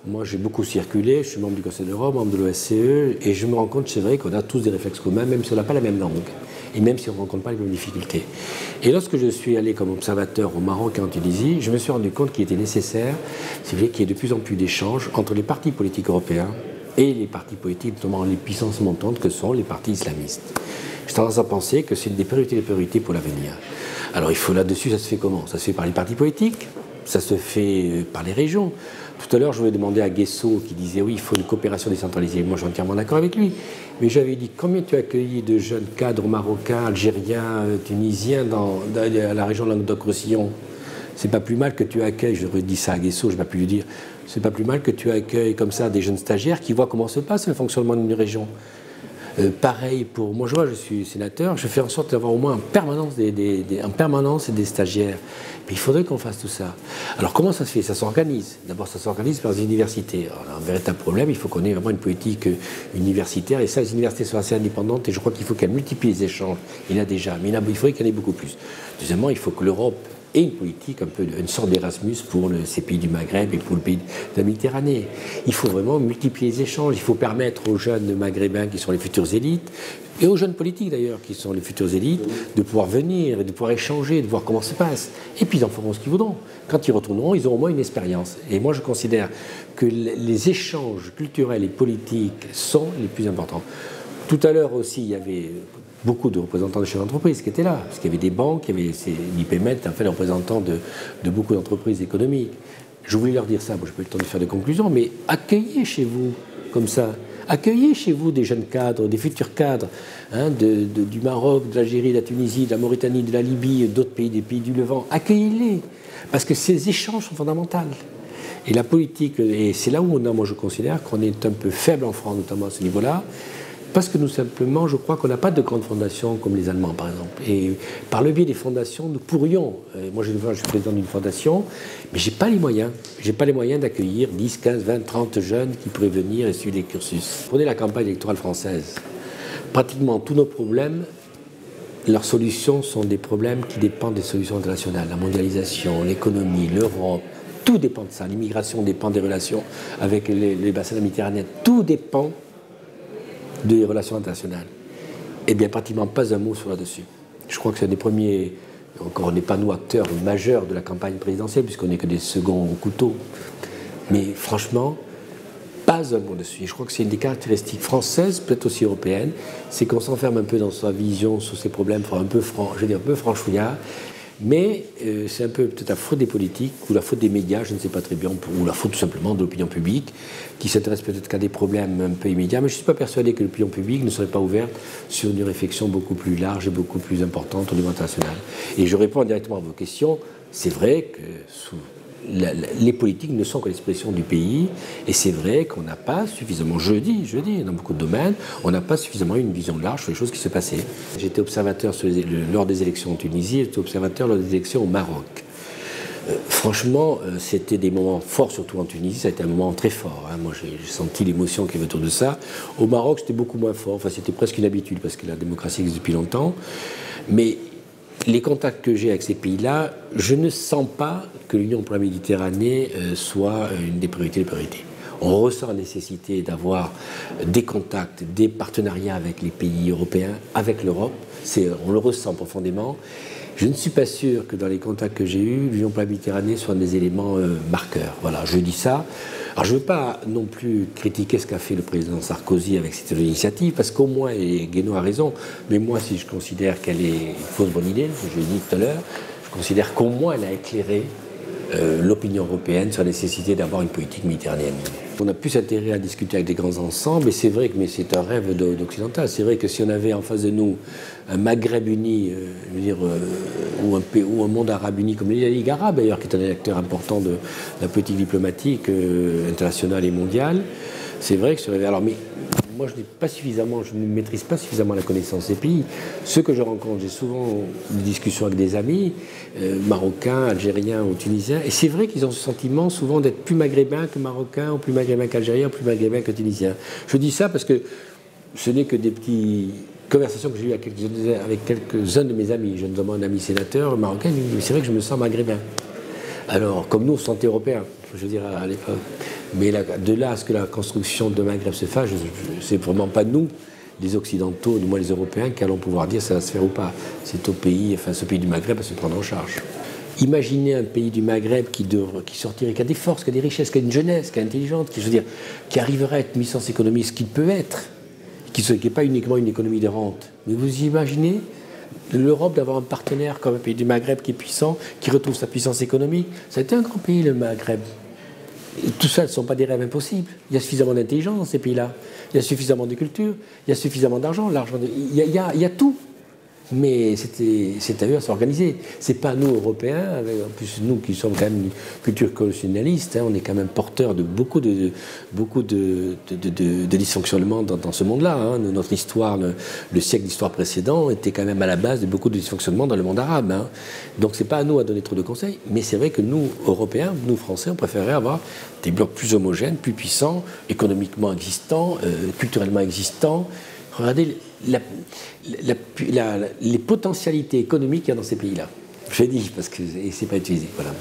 Moi, j'ai beaucoup circulé, je suis membre du Conseil de l'Europe, membre de l'OSCE, et je me rends compte, c'est vrai qu'on a tous des réflexes communs, même si on n'a pas la même langue, et même si on ne rencontre pas les mêmes difficultés. Et lorsque je suis allé comme observateur au Maroc et en Tunisie, je me suis rendu compte qu'il était nécessaire, c'est vrai, qu'il y ait de plus en plus d'échanges entre les partis politiques européens et les partis politiques, notamment les puissances montantes que sont les partis islamistes. J'ai tendance à penser que c'est une des priorités pour l'avenir. Alors, il faut là-dessus, ça se fait comment? Ça se fait par les partis politiques, ça se fait par les régions. Tout à l'heure, je voulais demander à Guesso, qui disait oui, il faut une coopération décentralisée. Moi, je suis entièrement d'accord avec lui. Mais j'avais dit, combien tu as accueilli de jeunes cadres marocains, algériens, tunisiens à la région de Languedoc-Roussillon? C'est pas plus mal que tu accueilles, je redis ça à Guesso, je n'ai pas pu lui dire, c'est pas plus mal que tu accueilles comme ça des jeunes stagiaires qui voient comment se passe le fonctionnement d'une région. Pareil pour moi, je suis sénateur, je fais en sorte d'avoir au moins en permanence des stagiaires. Mais il faudrait qu'on fasse tout ça. Alors comment ça se fait? Ça s'organise. D'abord, ça s'organise par les universités. Alors, un véritable problème, il faut qu'on ait vraiment une politique universitaire. Et ça, les universités sont assez indépendantes et je crois qu'il faut qu'elles multiplient les échanges. Il y en a déjà, mais il faudrait qu'il y en ait beaucoup plus. Deuxièmement, il faut que l'Europe et une politique, un peu une sorte d'Erasmus pour ces pays du Maghreb et pour le pays de la Méditerranée. Il faut vraiment multiplier les échanges, il faut permettre aux jeunes maghrébins qui sont les futures élites, et aux jeunes politiques d'ailleurs qui sont les futures élites, de pouvoir venir, de pouvoir échanger, de voir comment ça se passe. Et puis ils en feront ce qu'ils voudront. Quand ils retourneront, ils auront au moins une expérience. Et moi je considère que les échanges culturels et politiques sont les plus importants. Tout à l'heure aussi, il y avait beaucoup de représentants de chefs d'entreprise qui étaient là, parce qu'il y avait des banques, il y avait l'IPMET, en fait, les représentants de beaucoup d'entreprises économiques. Je voulais leur dire ça, bon, je n'ai pas eu le temps de faire de conclusion, mais accueillez chez vous, comme ça, accueillez chez vous des jeunes cadres, des futurs cadres, hein, du Maroc, de l'Algérie, de la Tunisie, de la Mauritanie, de la Libye, d'autres pays, des pays du Levant, accueillez-les, parce que ces échanges sont fondamentaux. Et la politique, et c'est là où moi je considère qu'on est un peu faible en France, notamment à ce niveau-là, parce que nous simplement, je crois qu'on n'a pas de grandes fondations comme les Allemands, par exemple. Et par le biais des fondations, nous pourrions, moi je suis président d'une fondation, mais je n'ai pas les moyens. Je n'ai pas les moyens d'accueillir 10, 15, 20, 30 jeunes qui pourraient venir et suivre les cursus. Prenez la campagne électorale française. Pratiquement tous nos problèmes, leurs solutions sont des problèmes qui dépendent des solutions internationales. La mondialisation, l'économie, l'Europe, tout dépend de ça. L'immigration dépend des relations avec les bassins de la Méditerranée. Tout dépend des relations internationales. Eh bien, pratiquement pas un mot sur là-dessus. Je crois que c'est un des premiers, encore on n'est pas nous acteurs majeurs de la campagne présidentielle, puisqu'on n'est que des seconds couteaux. Mais franchement, pas un mot dessus. Et je crois que c'est une des caractéristiques françaises, peut-être aussi européennes, c'est qu'on s'enferme un peu dans sa vision sur ces problèmes, un peu franchouillard. Mais c'est un peu peut-être la faute des politiques ou la faute des médias, je ne sais pas très bien, ou la faute tout simplement de l'opinion publique, qui s'intéresse peut-être qu'à des problèmes un peu immédiats. Mais je ne suis pas persuadé que l'opinion publique ne serait pas ouverte sur une réflexion beaucoup plus large et beaucoup plus importante au niveau international. Et je réponds directement à vos questions. C'est vrai que les politiques ne sont que l'expression du pays, et c'est vrai qu'on n'a pas suffisamment, je dis, dans beaucoup de domaines, on n'a pas suffisamment eu une vision large sur les choses qui se passaient. J'étais observateur lors des élections en Tunisie, j'étais observateur lors des élections au Maroc. Franchement, c'était des moments forts, surtout en Tunisie, ça a été un moment très fort. Hein. Moi, j'ai senti l'émotion qui y avait autour de ça. Au Maroc, c'était beaucoup moins fort, enfin, c'était presque une habitude, parce que la démocratie existe depuis longtemps. Mais les contacts que j'ai avec ces pays-là, je ne sens pas que l'Union pour la Méditerranée soit une des priorités. On ressent la nécessité d'avoir des contacts, des partenariats avec les pays européens, avec l'Europe. On le ressent profondément. Je ne suis pas sûr que dans les contacts que j'ai eus, l'Union pour la Méditerranée soit un des éléments marqueurs. Voilà, je dis ça. Alors je ne veux pas non plus critiquer ce qu'a fait le président Sarkozy avec cette initiative, parce qu'au moins, et Guénaud a raison, mais moi, si je considère qu'elle est une fausse bonne idée, je l'ai dit tout à l'heure, je considère qu'au moins elle a éclairé l'opinion européenne sur la nécessité d'avoir une politique méditerranéenne. On a plus intérêt à discuter avec des grands ensembles, et c'est vrai que c'est un rêve d'occidental. C'est vrai que si on avait en face de nous un Maghreb uni, ou un monde arabe uni, comme la Ligue arabe d'ailleurs, qui est un acteur important de la politique diplomatique internationale et mondiale, c'est vrai que ce rêve. Alors, mais moi, je ne maîtrise pas suffisamment la connaissance des pays. Ceux que je rencontre, j'ai souvent des discussions avec des amis, marocains, algériens ou tunisiens, et c'est vrai qu'ils ont ce sentiment souvent d'être plus maghrébins que marocains, ou plus maghrébins qu'algériens, ou plus maghrébins que tunisiens. Je dis ça parce que ce n'est que des petites conversations que j'ai eues avec quelques-uns de mes amis. Je me demande un ami sénateur marocain, il me dit, c'est vrai que je me sens maghrébin. Alors, comme nous, on se sentait européens, je veux dire, à l'époque. Mais de là à ce que la construction de Maghreb se fasse, c'est vraiment pas nous, les Occidentaux, du moins les Européens, qui allons pouvoir dire si ça va se faire ou pas. C'est au pays, enfin ce pays du Maghreb à se prendre en charge. Imaginez un pays du Maghreb qui sortirait, qui a des forces, qui a des richesses, qui a une jeunesse, qui est intelligente, qui, je veux dire, qui arriverait à être puissance économique, ce qu'il peut être, qui n'est pas uniquement une économie de rente. Mais vous imaginez l'Europe d'avoir un partenaire comme un pays du Maghreb qui est puissant, qui retrouve sa puissance économique. Ça a été un grand pays, le Maghreb. Et tout ça ne sont pas des rêves impossibles. Il y a suffisamment d'intelligence dans ces pays-là. Il y a suffisamment de culture, il y a suffisamment d'argent, il y a tout. Mais c'est à eux à s'organiser. C'est pas nous, Européens, en plus nous qui sommes quand même une culture colonialiste, hein, on est quand même porteurs de beaucoup de dysfonctionnements dans ce monde-là. Hein. Notre histoire, le siècle d'histoire précédent était quand même à la base de beaucoup de dysfonctionnements dans le monde arabe. Hein. Donc c'est pas à nous à donner trop de conseils, mais c'est vrai que nous, Européens, nous Français, on préférerait avoir des blocs plus homogènes, plus puissants, économiquement existants, culturellement existants. Regardez les potentialités économiques qu'il y a dans ces pays-là. Je dis parce que c'est pas utilisé. Voilà.